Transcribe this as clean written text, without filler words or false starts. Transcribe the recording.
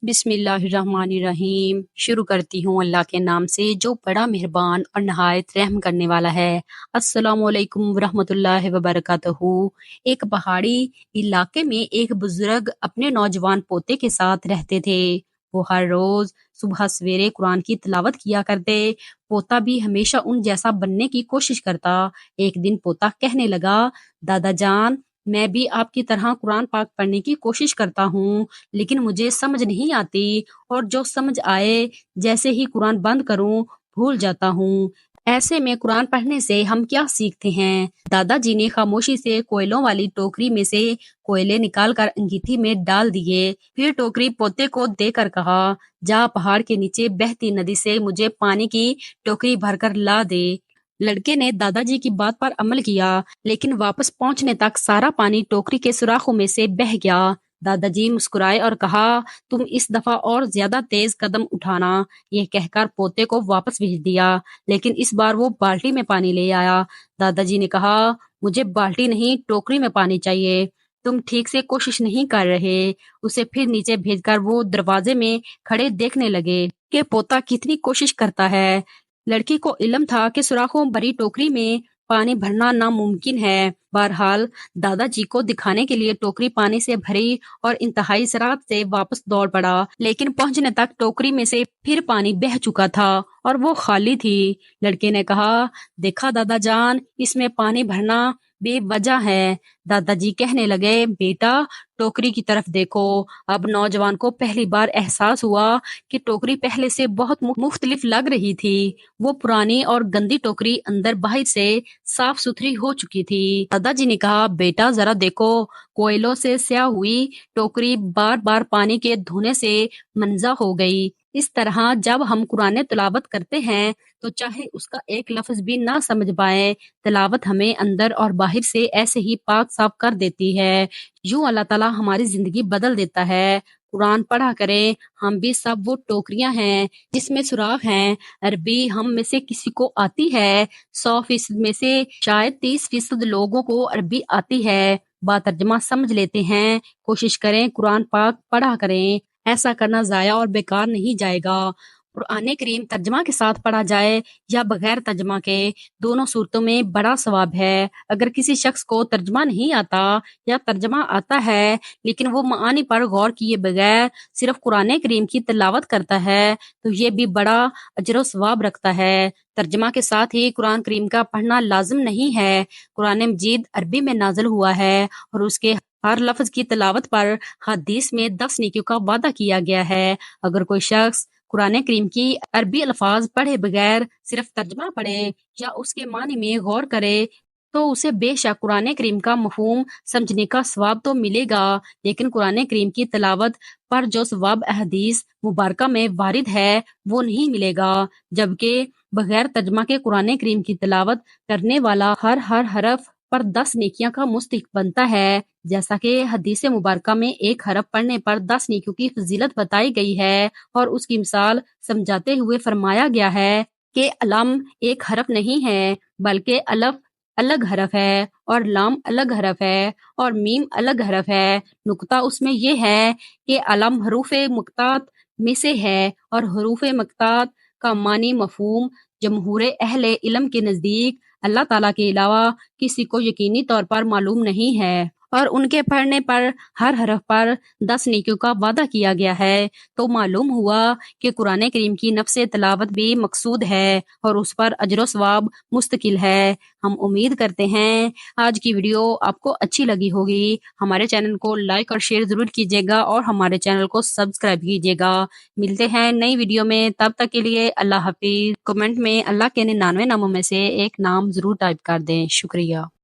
بسم اللہ الرحمن الرحیم۔ شروع کرتی ہوں اللہ کے نام سے جو بڑا مہربان اور نہایت رحم کرنے والا ہے۔ السلام علیکم ورحمۃ اللہ وبرکاتہ۔ ایک پہاڑی علاقے میں ایک بزرگ اپنے نوجوان پوتے کے ساتھ رہتے تھے۔ وہ ہر روز صبح سویرے قرآن کی تلاوت کیا کرتے۔ پوتا بھی ہمیشہ ان جیسا بننے کی کوشش کرتا۔ ایک دن پوتا کہنے لگا، دادا جان، میں بھی آپ کی طرح قرآن پاک پڑھنے کی کوشش کرتا ہوں، لیکن مجھے سمجھ نہیں آتی، اور جو سمجھ آئے جیسے ہی قرآن بند کروں بھول جاتا ہوں۔ ایسے میں قرآن پڑھنے سے ہم کیا سیکھتے ہیں؟ دادا جی نے خاموشی سے کوئلوں والی ٹوکری میں سے کوئلے نکال کر انگیٹھی میں ڈال دیے، پھر ٹوکری پوتے کو دے کر کہا، جا پہاڑ کے نیچے بہتی ندی سے مجھے پانی کی ٹوکری بھر کر لا دے۔ لڑکے نے دادا جی کی بات پر عمل کیا، لیکن واپس پہنچنے تک سارا پانی ٹوکری کے سوراخوں میں سے بہہ گیا۔ دادا جی مسکرائے اور کہا، تم اس دفعہ اور زیادہ تیز قدم اٹھانا۔ یہ کہہ کر پوتے کو واپس بھیج دیا، لیکن اس بار وہ بالٹی میں پانی لے آیا۔ دادا جی نے کہا، مجھے بالٹی نہیں، ٹوکری میں پانی چاہیے، تم ٹھیک سے کوشش نہیں کر رہے۔ اسے پھر نیچے بھیج کر وہ دروازے میں کھڑے دیکھنے لگے کہ پوتا کتنی کوشش کرتا ہے۔ لڑکی کو علم تھا کہ سوراخوں بھری ٹوکری میں پانی بھرنا ناممکن ہے۔ بہرحال دادا جی کو دکھانے کے لیے ٹوکری پانی سے بھری اور انتہائی سرعت سے واپس دوڑ پڑا، لیکن پہنچنے تک ٹوکری میں سے پھر پانی بہہ چکا تھا اور وہ خالی تھی۔ لڑکے نے کہا، دیکھا دادا جان، اس میں پانی بھرنا بے وجہ ہے۔ دادا جی کہنے لگے، بیٹا ٹوکری کی طرف دیکھو۔ اب نوجوان کو پہلی بار احساس ہوا کہ ٹوکری پہلے سے بہت مختلف لگ رہی تھی۔ وہ پرانی اور گندی ٹوکری اندر باہر سے صاف ستھری ہو چکی تھی۔ دادا جی نے کہا، بیٹا ذرا دیکھو، کوئلوں سے سیاہ ہوئی ٹوکری بار بار پانی کے دھونے سے منزہ ہو گئی۔ اس طرح جب ہم قرآن تلاوت کرتے ہیں تو چاہے اس کا ایک لفظ بھی نہ سمجھ پائے، تلاوت ہمیں اندر اور باہر سے ایسے ہی پاک صاف کر دیتی ہے۔ یوں اللہ تعالیٰ ہماری زندگی بدل دیتا ہے۔ قرآن پڑھا کریں، ہم بھی سب وہ ٹوکریاں ہیں جس میں سوراخ ہیں۔ عربی ہم میں سے کسی کو آتی ہے، 100% میں سے شاید 30% لوگوں کو عربی آتی ہے، ترجمہ سمجھ لیتے ہیں۔ کوشش کریں قرآن پاک پڑھا کریں، ایسا کرنا ضائع اور بیکار نہیں جائے گا۔ قرآن کریم ترجمہ کے ساتھ پڑھا جائے یا بغیر ترجمہ کے، دونوں صورتوں میں بڑا ثواب ہے۔ اگر کسی شخص کو ترجمہ نہیں آتا یا ترجمہ آتا ہے لیکن وہ معانی پر غور کیے بغیر صرف قرآن کریم کی تلاوت کرتا ہے تو یہ بھی بڑا اجر و ثواب رکھتا ہے۔ ترجمہ کے ساتھ ہی قرآن کریم کا پڑھنا لازم نہیں ہے۔ قرآن مجید عربی میں نازل ہوا ہے اور اس کے ہر لفظ کی تلاوت پر حدیث میں 10 نیکیوں کا وعدہ کیا گیا ہے۔ اگر کوئی شخص قرآن کریم کی عربی الفاظ پڑھے بغیر صرف ترجمہ پڑھے یا اس کے معنی میں غور کرے تو اسے بے شک قرآن کریم کا مفہوم سمجھنے کا ثواب تو ملے گا، لیکن قرآن کریم کی تلاوت پر جو ثواب احادیث مبارکہ میں وارد ہے وہ نہیں ملے گا، جبکہ بغیر ترجمہ کے قرآن کریم کی تلاوت کرنے والا ہر حرف پر 10 نیکیاں کا مستحق بنتا ہے، جیسا کہ حدیث مبارکہ میں ایک حرف پڑھنے پر 10 نیکیوں کی فضیلت بتائی گئی ہے، اور اس کی مثال سمجھاتے ہوئے فرمایا گیا ہے کہ علم ایک حرف نہیں ہے بلکہ الف الگ حرف ہے اور لام الگ حرف ہے اور میم الگ حرف ہے۔ نقطہ اس میں یہ ہے کہ علم حروف مقطعات میں سے ہے اور حروف مقطعات کا معنی مفہوم جمہور اہل علم کے نزدیک اللہ تعالیٰ کے علاوہ کسی کو یقینی طور پر معلوم نہیں ہے، اور ان کے پڑھنے پر ہر حرف پر 10 نیکیوں کا وعدہ کیا گیا ہے، تو معلوم ہوا کہ قرآن کریم کی نفس تلاوت بھی مقصود ہے اور اس پر اجر و ثواب مستقل ہے۔ ہم امید کرتے ہیں آج کی ویڈیو آپ کو اچھی لگی ہوگی۔ ہمارے چینل کو لائک اور شیئر ضرور کیجیے گا اور ہمارے چینل کو سبسکرائب کیجیے گا۔ ملتے ہیں نئی ویڈیو میں، تب تک کے لیے اللہ حافظ۔ کمنٹ میں اللہ کے 99 ناموں میں سے ایک نام ضرور ٹائپ کر دیں۔ شکریہ۔